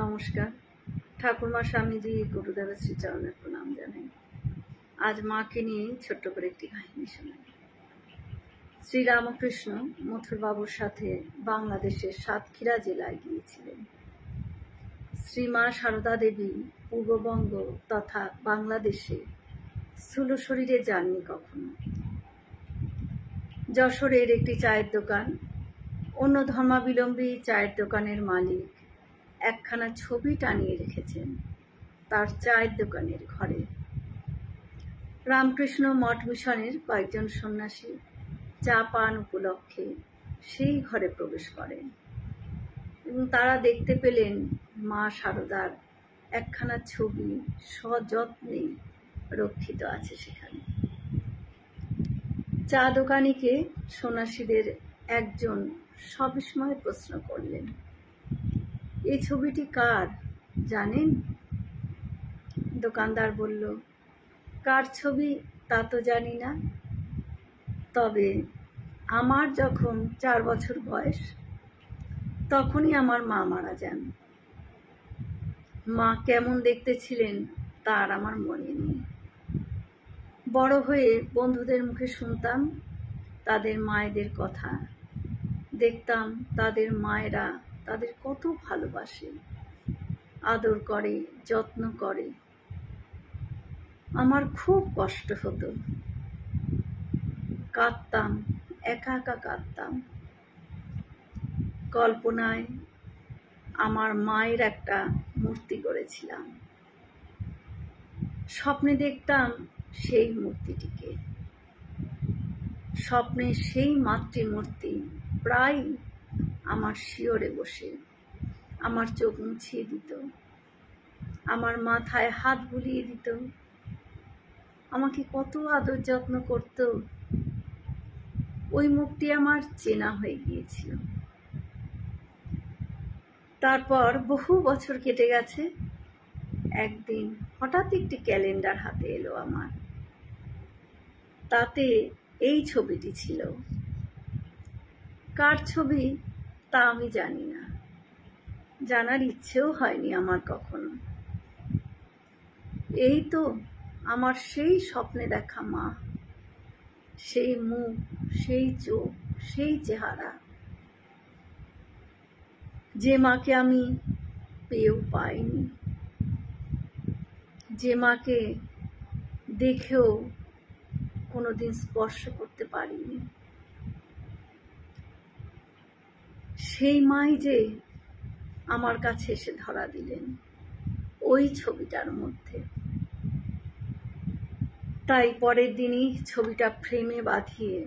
নমস্কার। ঠাকুরমা স্বামীজি গুরুদেবের শ্রীচরণের প্রণাম জানাই। আজ মাকে নিয়ে ছোট্ট করে একটি কাহিনী শোনাই। শ্রীরামকৃষ্ণ মথুরবাবুর সাথে বাংলাদেশের সাতক্ষীরা জেলায় গিয়েছিলেন। শ্রীমা সারদা দেবী পূর্ববঙ্গ তথা বাংলাদেশে স্থূল শরীরে যাননি কখনো। যশোরের একটি চায়ের দোকান, অন্য ধর্মাবলম্বী চায়ের দোকানের মালিক একখানা ছবি টানিয়ে রেখেছেন তার চায়ের দোকানের ঘরে। রামকৃষ্ণ মঠ মিশনের কয়েকজন সন্ন্যাসী চা পান উপলক্ষে সেই ঘরে প্রবেশ করেন এবং তারা দেখতে পেলেন মা সারদার একখানা ছবি সযত্নে রক্ষিত আছে সেখানে। চা দোকানিকে সন্ন্যাসীদের একজন সবিস্ময়ে প্রশ্ন করলেন, এই ছবিটি কার জানেন? দোকানদার বলল, কার ছবি তা তো জানি না, তবে আমার যখন 4 বছর বয়স তখনই আমার মা মারা যান। মা কেমন দেখতে ছিলেন তার আমার মনে নেই। বড় হয়ে বন্ধুদের মুখে শুনতাম তাদের মায়েদের কথা, দেখতাম তাদের মায়েরা তাদের কত ভালোবাসে, আদর করে, যত্ন করে। আমার খুব কষ্ট হতো, কাঁদতাম, একা একা কাঁদতাম। কল্পনায় আমার মায়ের একটা মূর্তি গড়েছিলাম, স্বপ্নে দেখতাম সেই মূর্তিটিকে। স্বপ্নে সেই মাতৃমূর্তি প্রায় আমার শিয়রে বসে আমার চোখ মুছিয়ে দিত, আমার মাথায় হাত বুলিয়ে দিত, আমাকে কত আদর যত্ন করত। ওই মুখটি আমার চেনা হয়ে গিয়েছিল। তারপর বহু বছর কেটে গেছে। একদিন হঠাৎ একটি ক্যালেন্ডার হাতে এলো আমার, তাতে এই ছবিটি ছিল। কার ছবি তা আমি জানি না, জানার ইচ্ছেও হয়নি আমার কখনো। এই তো আমার সেই স্বপ্নে দেখা মা, সেই মুখ, সেই চোখ, সেই চেহারা, যে মাকে আমি পেয়েও পাইনি, যে মাকে দেখেও কোনোদিন স্পর্শ করতে পারিনি। সেই মাই যে আমার কাছে এসে ধরা দিলেন ওই ছবিটার মধ্যে। তাই পরের দিনই ছবিটা ফ্রেমে বাঁধিয়ে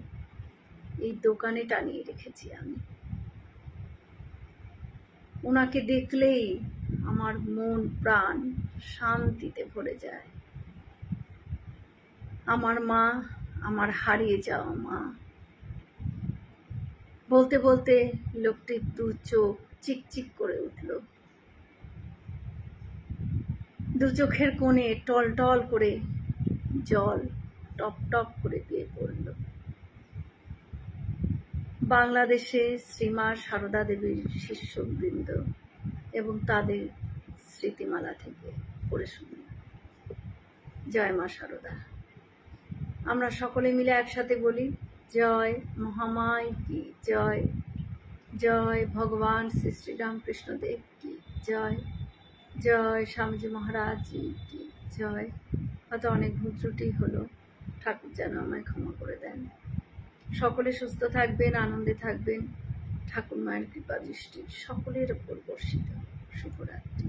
এই দোকানে টানিয়ে রেখেছি আমি। ওনাকে দেখলেই আমার মন প্রাণ শান্তিতে ভরে যায়। আমার মা, আমার হারিয়ে যাওয়া মা। বলতে বলতে লোকটির 2 চোখ চিকচিক করে উঠল, 2 চোখের কোণে টলটল করে জল টপ টপ করে দিয়ে পড়ল। বাংলাদেশে শ্রীমা সারদা দেবীর শিষ্যবৃন্দ এবং তাদের স্মৃতিমালা থেকে পড়ে শুনি। জয় মা সারদা। আমরা সকলে মিলে একসাথে বলি, জয় মহামায় কি জয়, জয় ভগবান শ্রী শ্রী রামকৃষ্ণ দেব কি জয়, জয় স্বামীজি মহারাজ কি জয়। হয়তো অনেক ভুল ত্রুটি হলো, ঠাকুর যেন আমায় ক্ষমা করে দেন। সকলে সুস্থ থাকবেন, আনন্দে থাকবেন। ঠাকুর মায়ের কৃপা দৃষ্টি সকলের ওপর বর্ষিত। শুভরাত্রি।